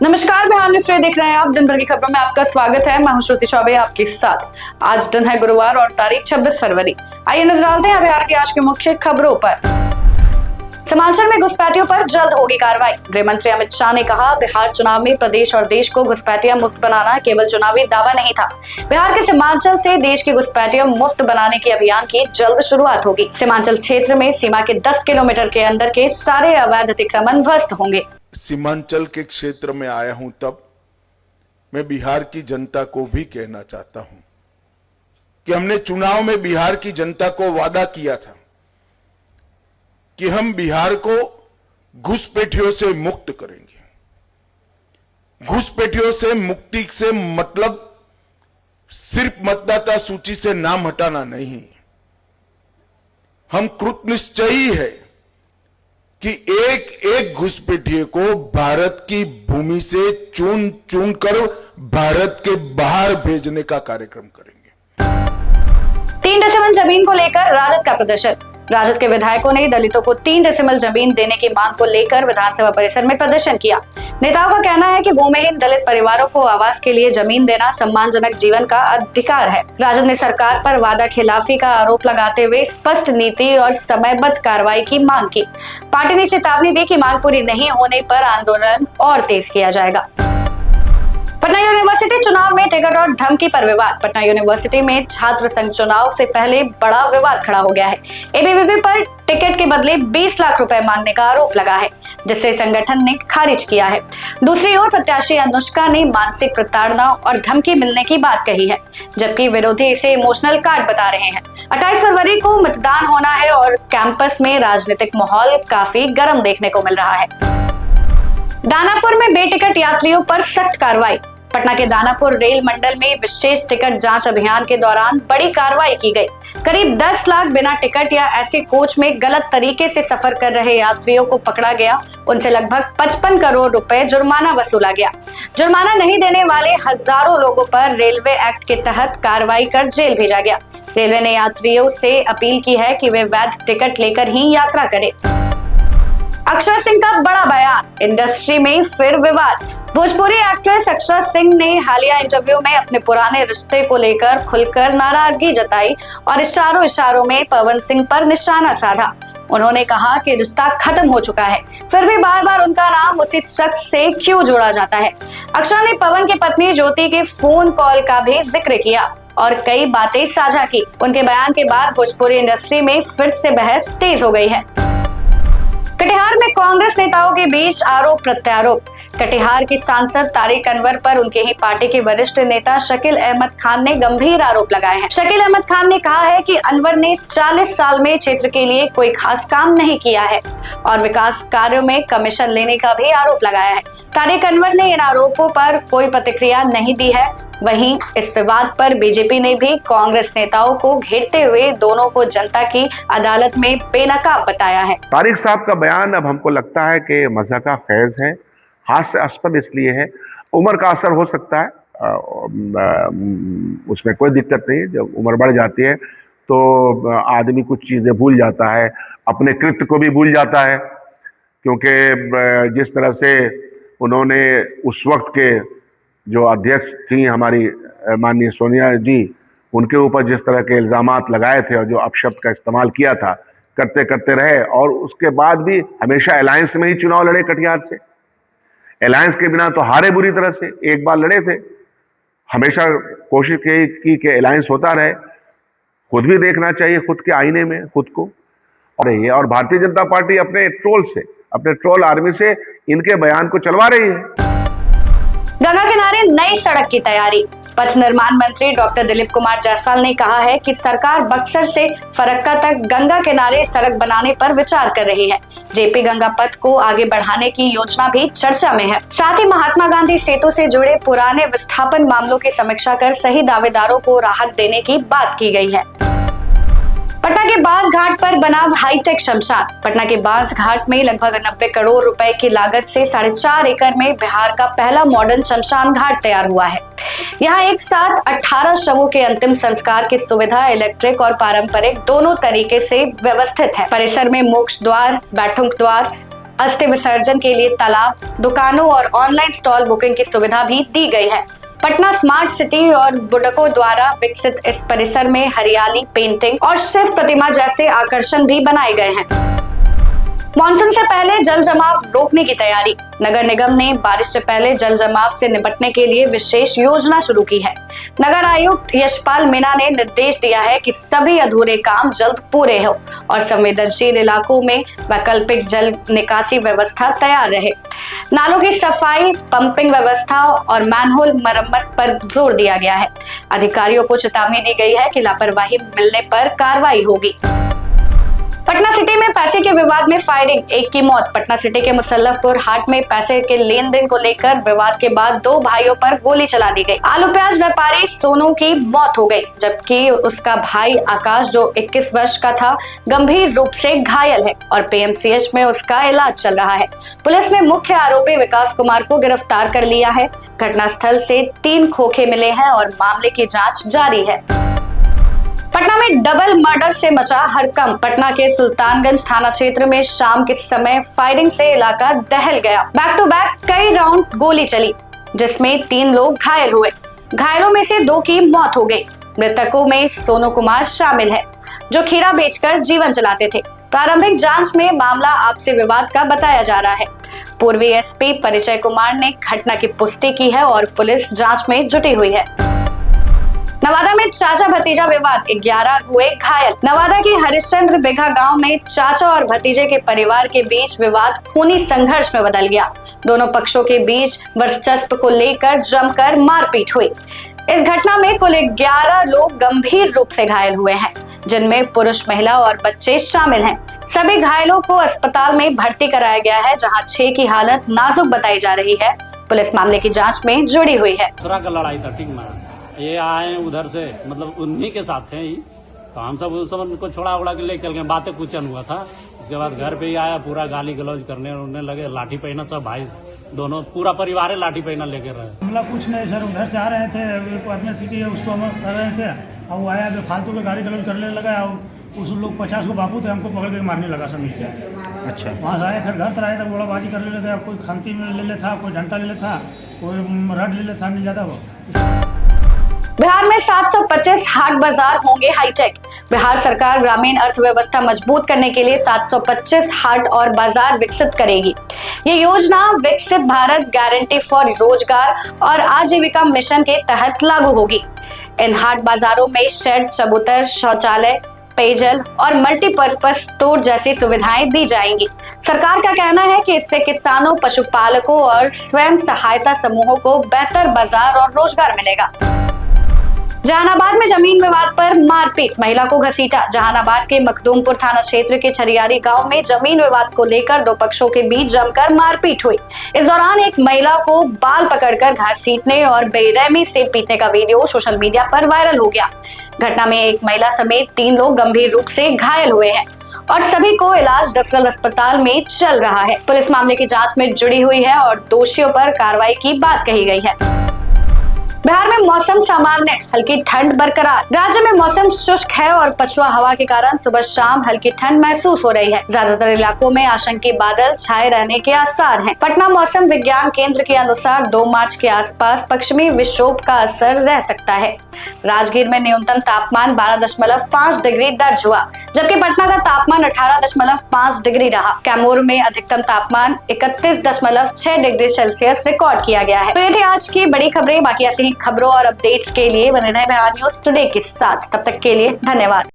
नमस्कार, बिहार न्यूज़ देख रहे हैं आप। दिन भर की खबरों में आपका स्वागत है। मैं हूं श्रुति चौबे आपके साथ। आज दिन है गुरुवार और तारीख 26 फरवरी। आइए नजर डालते हैं बिहार की आज की मुख्य खबरों पर। सीमांचल में घुसपैठियों पर जल्द होगी कार्रवाई। गृह मंत्री अमित शाह ने कहा, बिहार चुनाव में प्रदेश और देश को घुसपैठियां मुक्त बनाना केवल चुनावी दावा नहीं था। बिहार के सीमांचल से देश की घुसपैठियों मुक्त बनाने के अभियान की जल्द शुरुआत होगी। सीमांचल क्षेत्र में सीमा के 10 किलोमीटर के अंदर के सारे अवैध अतिक्रमण ध्वस्त होंगे। सीमांचल के क्षेत्र में आया हूं तब मैं बिहार की जनता को भी कहना चाहता हूं कि हमने चुनाव में बिहार की जनता को वादा किया था कि हम बिहार को घुसपैठियों से मुक्त करेंगे। घुसपैठियों से मुक्ति से मतलब सिर्फ मतदाता सूची से नाम हटाना नहीं, हम कृतनिश्चयी है कि एक एक घुसपैठिए को भारत की भूमि से चुन चुन कर भारत के बाहर भेजने का कार्यक्रम करेंगे। 3 डेसिमल जमीन को लेकर राजद का प्रदर्शन। राजद के विधायकों ने दलितों को 3 डेसिमल जमीन देने की मांग को लेकर विधानसभा परिसर में प्रदर्शन किया। नेताओं का कहना है कि भूमिहीन दलित परिवारों को आवास के लिए जमीन देना सम्मानजनक जीवन का अधिकार है। राजद ने सरकार पर वादा खिलाफी का आरोप लगाते हुए स्पष्ट नीति और समयबद्ध कार्रवाई की मांग की। पार्टी ने चेतावनी दी कि मांग पूरी नहीं होने पर आंदोलन और तेज किया जाएगा। पटना यूनिवर्सिटी चुनाव में टिकट और धमकी पर विवाद। पटना यूनिवर्सिटी में छात्र संघ चुनाव से पहले बड़ा विवाद खड़ा हो गया है। एबीवीपी पर टिकट के बदले 20 लाख रुपए मांगने का आरोप लगा है, जिसे संगठन ने खारिज किया है। दूसरी ओर प्रत्याशी अनुष्का ने मानसिक प्रताड़ना और धमकी मिलने की बात कही है, जबकि विरोधी इसे इमोशनल कार्ड बता रहे हैं। 28 फरवरी को मतदान होना है और कैंपस में राजनीतिक माहौल काफी गर्म देखने को मिल रहा है। दानापुर में बेटिकट यात्रियों पर सख्त कार्रवाई। पटना के दानापुर रेल मंडल में विशेष टिकट जांच अभियान के दौरान बड़ी कार्रवाई की गई। करीब 10 लाख बिना टिकट या ऐसे कोच में गलत तरीके से सफर कर रहे यात्रियों को पकड़ा गया। उनसे लगभग 55 करोड़ रुपए जुर्माना वसूला गया। जुर्माना नहीं देने वाले हजारों लोगों पर रेलवे एक्ट के तहत कार्रवाई कर जेल भेजा गया। रेलवे ने यात्रियों से अपील की है कि वे वैध टिकट लेकर ही यात्रा करें। अक्षरा सिंह का बड़ा बयान, इंडस्ट्री में फिर विवाद। भोजपुरी एक्ट्रेस अक्षरा सिंह ने हालिया इंटरव्यू में अपने पुराने रिश्ते को लेकर खुलकर नाराजगी जताई और इशारों में पवन सिंह पर निशाना साधा। उन्होंने कहा कि रिश्ता खत्म हो चुका है, फिर भी बार बार उनका नाम उसी शख्स से क्यों जोड़ा जाता है। अक्षरा ने पवन की पत्नी ज्योति के फोन कॉल का भी जिक्र किया और कई बातें साझा की। उनके बयान के बाद भोजपुरी इंडस्ट्री में फिर से बहस तेज हो गई है। कटिहार में कांग्रेस नेताओं के बीच आरोप प्रत्यारोप। कटिहार की सांसद तारिक अनवर पर उनके ही पार्टी के वरिष्ठ नेता शकील अहमद खान ने गंभीर आरोप लगाए हैं। शकील अहमद खान ने कहा है कि अनवर ने 40 साल में क्षेत्र के लिए कोई खास काम नहीं किया है और विकास कार्यों में कमीशन लेने का भी आरोप लगाया है। तारिक अनवर ने इन आरोपों पर कोई प्रतिक्रिया नहीं दी है। वहीं इस विवाद पर बीजेपी ने भी कांग्रेस नेताओं को घेरते हुए दोनों को जनता की अदालत में बेनकाब बताया है। तारिक साहब का बयान अब हमको लगता है कि मज़ा का फैज है, हास्यास्पद इसलिए है। उम्र का असर हो सकता है, उसमें कोई दिक्कत नहीं है। जब उम्र बढ़ जाती है तो आदमी कुछ चीज़ें भूल जाता है, अपने कृत्य को भी भूल जाता है, क्योंकि जिस तरह से उन्होंने उस वक्त के जो अध्यक्ष थी हमारी माननीय सोनिया जी, उनके ऊपर जिस तरह के इल्ज़ामात लगाए थे और जो अपशब्द का इस्तेमाल किया था, करते करते रहे और उसके बाद भी हमेशा अलायंस में ही चुनाव लड़े। कटिहार से अलायंस के बिना तो हारे बुरी तरह से। एक बार लड़े थे, हमेशा कोशिश की कि अलायंस होता रहे। खुद भी देखना चाहिए खुद के आईने में खुद को। और भारतीय जनता पार्टी अपने ट्रोल आर्मी से इनके बयान को चलवा रही है। गंगा किनारे नई सड़क की तैयारी। पथ निर्माण मंत्री डॉक्टर दिलीप कुमार जायसवाल ने कहा है कि सरकार बक्सर से फरक्का तक गंगा किनारे सड़क बनाने पर विचार कर रही है। जेपी गंगा पथ को आगे बढ़ाने की योजना भी चर्चा में है। साथ ही महात्मा गांधी सेतु से जुड़े पुराने विस्थापन मामलों की समीक्षा कर सही दावेदारों को राहत देने की बात की गई है। पटना के बांस घाट पर बना हाईटेक शमशान। पटना के बांस घाट में लगभग 90 करोड़ रुपए की लागत से 4.5 एकड़ में बिहार का पहला मॉडर्न शमशान घाट तैयार हुआ है। यहाँ एक साथ 18 शवों के अंतिम संस्कार की सुविधा इलेक्ट्रिक और पारंपरिक दोनों तरीके से व्यवस्थित है। परिसर में मोक्ष द्वार, बैठक द्वार, अस्थि विसर्जन के लिए तालाब, दुकानों और ऑनलाइन स्टॉल बुकिंग की सुविधा भी दी गई है। पटना स्मार्ट सिटी और बुडको द्वारा विकसित इस परिसर में हरियाली, पेंटिंग और शिव प्रतिमा जैसे आकर्षण भी बनाए गए हैं। मानसून से पहले जल जमाव रोकने की तैयारी। नगर निगम ने बारिश से पहले जल जमाव से निपटने के लिए विशेष योजना शुरू की है। नगर आयुक्त यशपाल मीणा ने निर्देश दिया है कि सभी अधूरे काम जल्द पूरे हो और संवेदनशील इलाकों में वैकल्पिक जल निकासी व्यवस्था तैयार रहे। नालों की सफाई, पंपिंग व्यवस्था और मैनहोल मरम्मत पर जोर दिया गया है। अधिकारियों को चेतावनी दी गई है कि लापरवाही मिलने पर कार्रवाई होगी। पटना सिटी में पैसे के विवाद में फायरिंग, एक की मौत। पटना सिटी के मुसल्लफपुर हाट में पैसे के लेन देन को लेकर विवाद के बाद 2 भाइयों पर गोली चला दी गई। आलू प्याज व्यापारी सोनू की मौत हो गई, जबकि उसका भाई आकाश जो 21 वर्ष का था गंभीर रूप से घायल है और पीएमसीएच में उसका इलाज चल रहा है। पुलिस ने मुख्य आरोपी विकास कुमार को गिरफ्तार कर लिया है। घटनास्थल से 3 खोखे मिले हैं और मामले की जाँच जारी है। पटना में डबल मर्डर से मचा हड़कंप। पटना के सुल्तानगंज थाना क्षेत्र में शाम के समय फायरिंग से इलाका दहल गया। बैक टू बैक कई राउंड गोली चली, जिसमें 3 लोग घायल हुए। घायलों में से 2 की मौत हो गई। मृतकों में सोनू कुमार शामिल है, जो खीरा बेचकर जीवन चलाते थे। प्रारंभिक जांच में मामला आपसी विवाद का बताया जा रहा है। पूर्वी एसपी परिचय कुमार ने घटना की पुष्टि की है और पुलिस जाँच में जुटी हुई है। नवादा में चाचा भतीजा विवाद, 11 हुए घायल। नवादा के हरिश्चंद्र बिघा गांव में चाचा और भतीजे के परिवार के बीच विवाद खूनी संघर्ष में बदल गया। दोनों पक्षों के बीच वर्चस्व को लेकर जमकर मारपीट हुई। इस घटना में कुल 11 लोग गंभीर रूप से घायल हुए हैं, जिनमें पुरुष, महिला और बच्चे शामिल हैं। सभी घायलों को अस्पताल में भर्ती कराया गया है, जहां 6 की हालत नाजुक बताई जा रही है। पुलिस मामले की जाँच में जुड़ी हुई है। लड़ाई था, ठीक है। ये आए उधर से, मतलब उन्हीं के साथ थे ही, तो हम सब उस समय उनको छोड़ा उड़ा के ले चल गए। बातें कुचन हुआ था। उसके बाद घर पे ही आया, पूरा गाली गलौज करने उड़ने लगे। लाठी पहना, सब भाई दोनों पूरा परिवार है लाठी पहना लेके रहे। हमला कुछ नहीं सर, उधर से आ रहे थे, एक आदमी थी कि उसको हम कर रहे थे और वो आया फालतू के गाली गलौज करने लगा और उस लोग 50 को बापू थे, हमको पकड़ के मारने लगा समझ के। अच्छा, वहाँ से आए, फिर घर तर आए तो गोलाबाजी करने लगे। कोई खांती में ले लेता, कोई डंटा ले लेता, कोई रड ले लेता, नहीं ज्यादा वो। बिहार में 725 हाट बाजार होंगे हाईटेक। बिहार सरकार ग्रामीण अर्थव्यवस्था मजबूत करने के लिए 725 हाट और बाजार विकसित करेगी। ये योजना विकसित भारत गारंटी फॉर रोजगार और आजीविका मिशन के तहत लागू होगी। इन हाट बाजारों में शेड, चबूतर, शौचालय, पेयजल और मल्टीपर्पज स्टोर जैसी सुविधाएं दी जाएंगी। सरकार का कहना है कि इससे किसानों, पशुपालकों और स्वयं सहायता समूहों को बेहतर बाजार और रोजगार मिलेगा। जहानाबाद में जमीन विवाद पर मारपीट, महिला को घसीटा। जहानाबाद के मखदूमपुर थाना क्षेत्र के छरियारी गांव में जमीन विवाद को लेकर 2 पक्षों के बीच जमकर मारपीट हुई। इस दौरान एक महिला को बाल पकड़कर घसीटने और बेरहमी से पीटने का वीडियो सोशल मीडिया पर वायरल हो गया। घटना में एक महिला समेत 3 लोग गंभीर रूप से घायल हुए हैं और सभी को इलाज रेफरल अस्पताल में चल रहा है। पुलिस मामले की जाँच में जुड़ी हुई है और दोषियों पर कार्रवाई की बात कही गई है। बिहार में मौसम सामान्य, हल्की ठंड बरकरार। राज्य में मौसम शुष्क है और पछुआ हवा के कारण सुबह शाम हल्की ठंड महसूस हो रही है। ज्यादातर इलाकों में आशंकीय बादल छाए रहने के आसार हैं। पटना मौसम विज्ञान केंद्र के अनुसार 2 मार्च के आसपास पश्चिमी विक्षोभ का असर रह सकता है। राजगीर में न्यूनतम तापमान 12.5 डिग्री दर्ज हुआ, जबकि पटना का तापमान 18.5 डिग्री रहा। कैमूर में अधिकतम तापमान 31.6 डिग्री सेल्सियस रिकॉर्ड किया गया है। तो ये थी आज की बड़ी खबरें। बाकी ऐसे ही खबरों और अपडेट्स के लिए बने रहे बिहार न्यूज टुडे के साथ। तब तक के लिए धन्यवाद।